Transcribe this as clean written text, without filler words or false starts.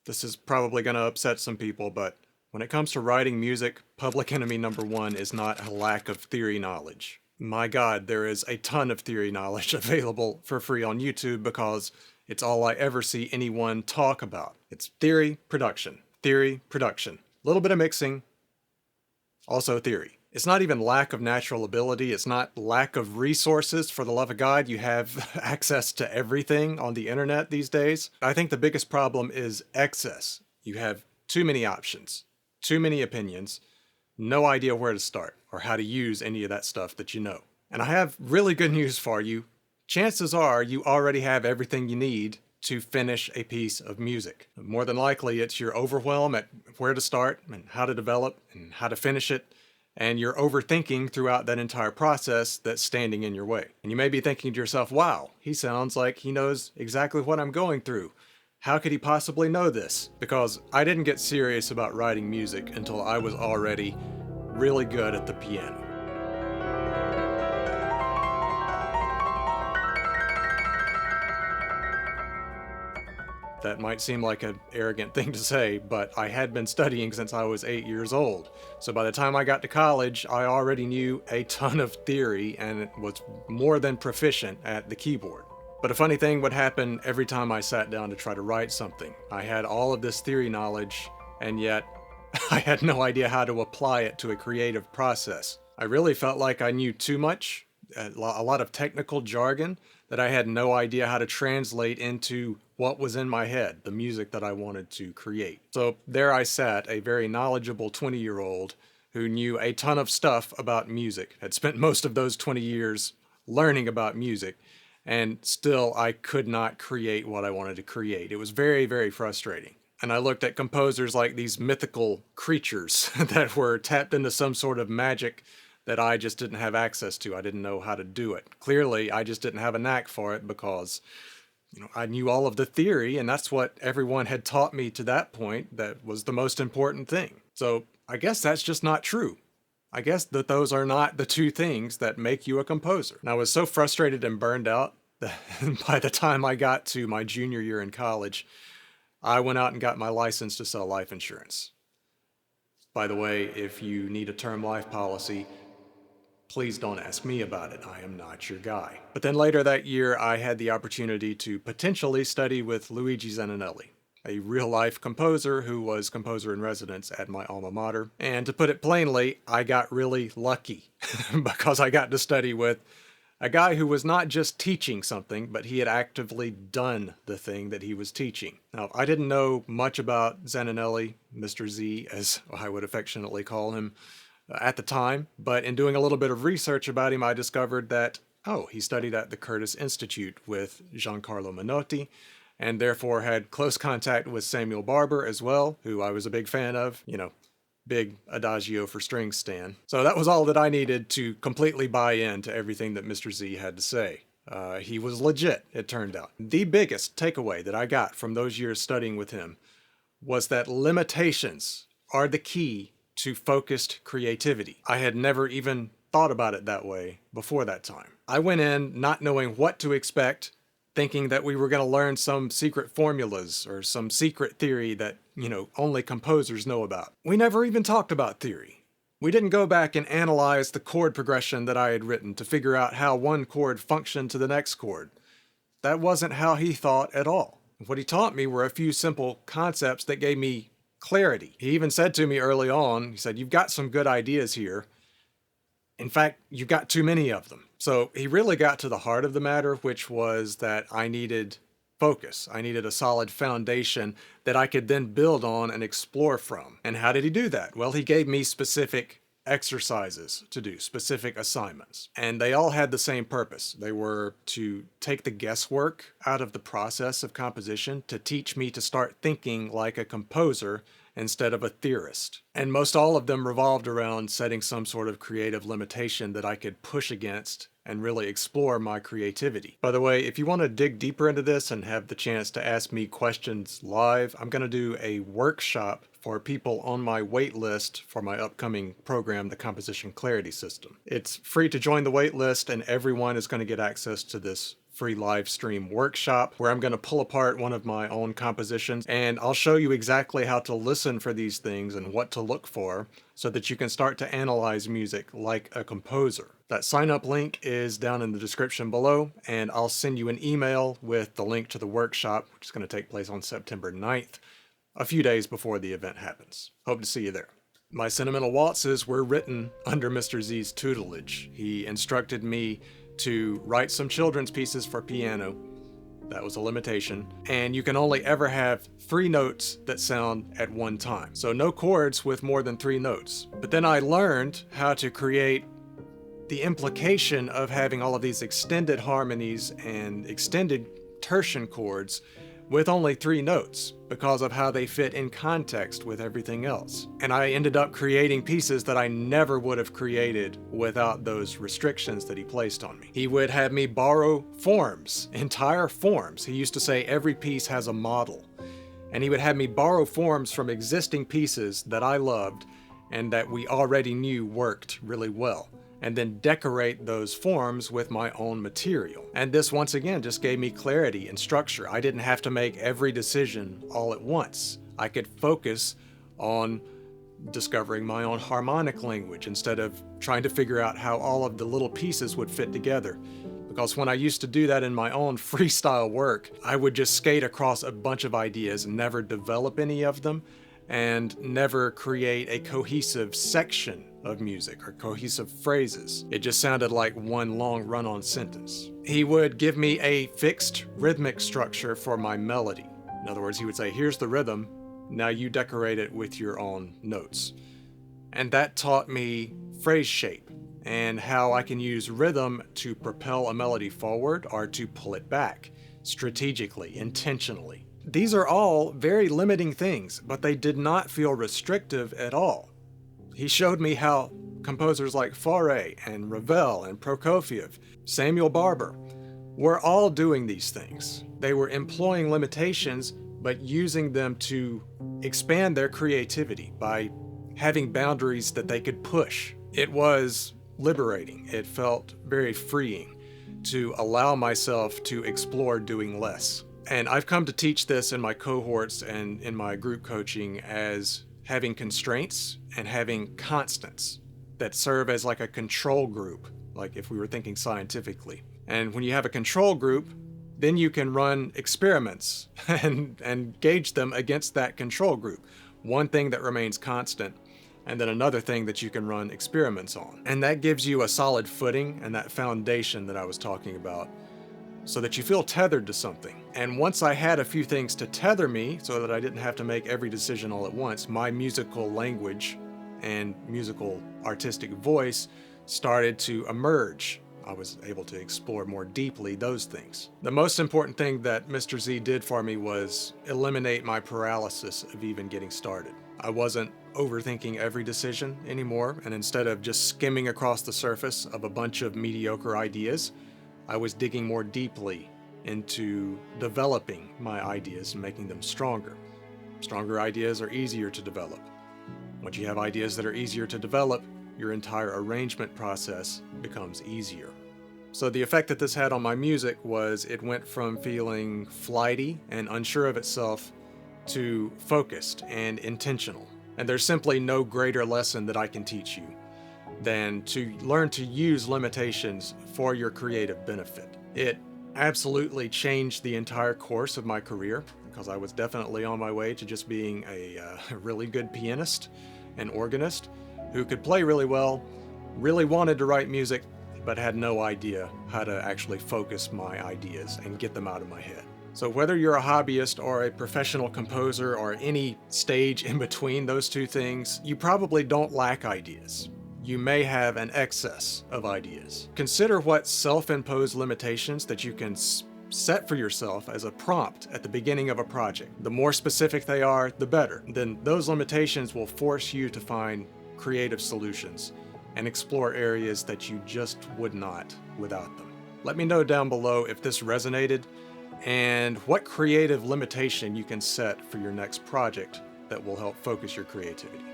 This is probably going to upset some people, but when it comes to writing music, public enemy number one is not a lack of theory knowledge. My God, there is a ton of theory knowledge available for free on YouTube because it's all I ever see anyone talk about. It's theory, production, theory, production. A little bit of mixing, also theory. It's not even lack of natural ability. It's not lack of resources. For the love of God, you have access to everything on the internet these days. I think the biggest problem is excess. You have too many options, too many opinions, no idea where to start or how to use any of that stuff that you know. And I have really good news for you. Chances are you already have everything you need to finish a piece of music. More than likely, it's your overwhelm at where to start and how to develop and how to finish it, and your overthinking throughout that entire process that's standing in your way. And you may be thinking to yourself, wow, he sounds like he knows exactly what I'm going through. How could he possibly know this? Because I didn't get serious about writing music until I was already really good at the piano. That might seem like an arrogant thing to say, but I had been studying since I was 8 years old. So by the time I got to college, I already knew a ton of theory and was more than proficient at the keyboard. But a funny thing would happen every time I sat down to try to write something. I had all of this theory knowledge, and yet I had no idea how to apply it to a creative process. I really felt like I knew too much, a lot of technical jargon that I had no idea how to translate into what was in my head, the music that I wanted to create. So there I sat, a very knowledgeable 20-year-old who knew a ton of stuff about music, had spent most of those 20 years learning about music, and still I could not create what I wanted to create. It was very, very frustrating. And I looked at composers like these mythical creatures that were tapped into some sort of magic that I just didn't have access to. I didn't know how to do it. Clearly, I just didn't have a knack for it because, I knew all of the theory, and that's what everyone had taught me to that point. That was the most important thing. So I guess that's just not true. I guess that those are not the two things that make you a composer. And I was so frustrated and burned out that by the time I got to my junior year in college, I went out and got my license to sell life insurance. By the way, if you need a term life policy, please don't ask me about it. I am not your guy. But then later that year, I had the opportunity to potentially study with Luigi Zanninelli, a real-life composer who was composer in residence at my alma mater. And to put it plainly, I got really lucky because I got to study with a guy who was not just teaching something, but he had actively done the thing that he was teaching. Now, I didn't know much about Zanninelli, Mr. Z, as I would affectionately call him, at the time, but in doing a little bit of research about him, I discovered that, he studied at the Curtis Institute with Giancarlo Menotti, and therefore had close contact with Samuel Barber as well, who I was a big fan of, big Adagio for strings stan. So that was all that I needed to completely buy into everything that Mr. Z had to say. He was legit, it turned out. The biggest takeaway that I got from those years studying with him was that limitations are the key to focused creativity. I had never even thought about it that way before that time. I went in not knowing what to expect, thinking that we were going to learn some secret formulas or some secret theory that, only composers know about. We never even talked about theory. We didn't go back and analyze the chord progression that I had written to figure out how one chord functioned to the next chord. That wasn't how he thought at all. What he taught me were a few simple concepts that gave me clarity. He even said to me early on, he said, "You've got some good ideas here. In fact, you've got too many of them." So he really got to the heart of the matter, which was that I needed focus. I needed a solid foundation that I could then build on and explore from. And how did he do that? Well, he gave me specific exercises to do, specific assignments. And they all had the same purpose. They were to take the guesswork out of the process of composition, to teach me to start thinking like a composer instead of a theorist. And most all of them revolved around setting some sort of creative limitation that I could push against and really explore my creativity. By the way, if you want to dig deeper into this and have the chance to ask me questions live, I'm going to do a workshop for people on my wait list for my upcoming program, the Composition Clarity System. It's free to join the wait list, and everyone is going to get access to this free live stream workshop where I'm going to pull apart one of my own compositions, and I'll show you exactly how to listen for these things and what to look for so that you can start to analyze music like a composer. That sign up link is down in the description below, and I'll send you an email with the link to the workshop, which is going to take place on September 9th, a few days before the event happens. Hope to see you there. My sentimental waltzes were written under Mr. Z's tutelage. He instructed me to write some children's pieces for piano. That was a limitation. And you can only ever have 3 notes that sound at one time. So no chords with more than 3 notes. But then I learned how to create the implication of having all of these extended harmonies and extended tertian chords with only 3 notes because of how they fit in context with everything else. And I ended up creating pieces that I never would have created without those restrictions that he placed on me. He would have me borrow forms, entire forms. He used to say every piece has a model. And he would have me borrow forms from existing pieces that I loved and that we already knew worked really well, and then decorate those forms with my own material. And this once again just gave me clarity and structure. I didn't have to make every decision all at once. I could focus on discovering my own harmonic language instead of trying to figure out how all of the little pieces would fit together. Because when I used to do that in my own freestyle work, I would just skate across a bunch of ideas and never develop any of them, and never create a cohesive section of music or cohesive phrases. It just sounded like one long run-on sentence. He would give me a fixed rhythmic structure for my melody. In other words, he would say, here's the rhythm, now you decorate it with your own notes. And that taught me phrase shape and how I can use rhythm to propel a melody forward or to pull it back strategically, intentionally. These are all very limiting things, but they did not feel restrictive at all. He showed me how composers like Fauré and Ravel and Prokofiev, Samuel Barber, were all doing these things. They were employing limitations, but using them to expand their creativity by having boundaries that they could push. It was liberating. It felt very freeing to allow myself to explore doing less. And I've come to teach this in my cohorts and in my group coaching as having constraints and having constants that serve as like a control group, like if we were thinking scientifically. And when you have a control group, then you can run experiments and gauge them against that control group. One thing that remains constant, and then another thing that you can run experiments on. And that gives you a solid footing and that foundation that I was talking about, so that you feel tethered to something. And once I had a few things to tether me so that I didn't have to make every decision all at once, my musical language and musical artistic voice started to emerge. I was able to explore more deeply those things. The most important thing that Mr. Z did for me was eliminate my paralysis of even getting started. I wasn't overthinking every decision anymore, and instead of just skimming across the surface of a bunch of mediocre ideas, I was digging more deeply into developing my ideas and making them stronger. Stronger ideas are easier to develop. Once you have ideas that are easier to develop, your entire arrangement process becomes easier. So the effect that this had on my music was it went from feeling flighty and unsure of itself to focused and intentional. And there's simply no greater lesson that I can teach you than to learn to use limitations for your creative benefit. It absolutely changed the entire course of my career, because I was definitely on my way to just being a really good pianist and organist who could play really well, really wanted to write music, but had no idea how to actually focus my ideas and get them out of my head. So whether you're a hobbyist or a professional composer or any stage in between those two things, you probably don't lack ideas. You may have an excess of ideas. Consider what self-imposed limitations that you can set for yourself as a prompt at the beginning of a project. The more specific they are, the better. Then those limitations will force you to find creative solutions and explore areas that you just would not without them. Let me know down below if this resonated and what creative limitation you can set for your next project that will help focus your creativity.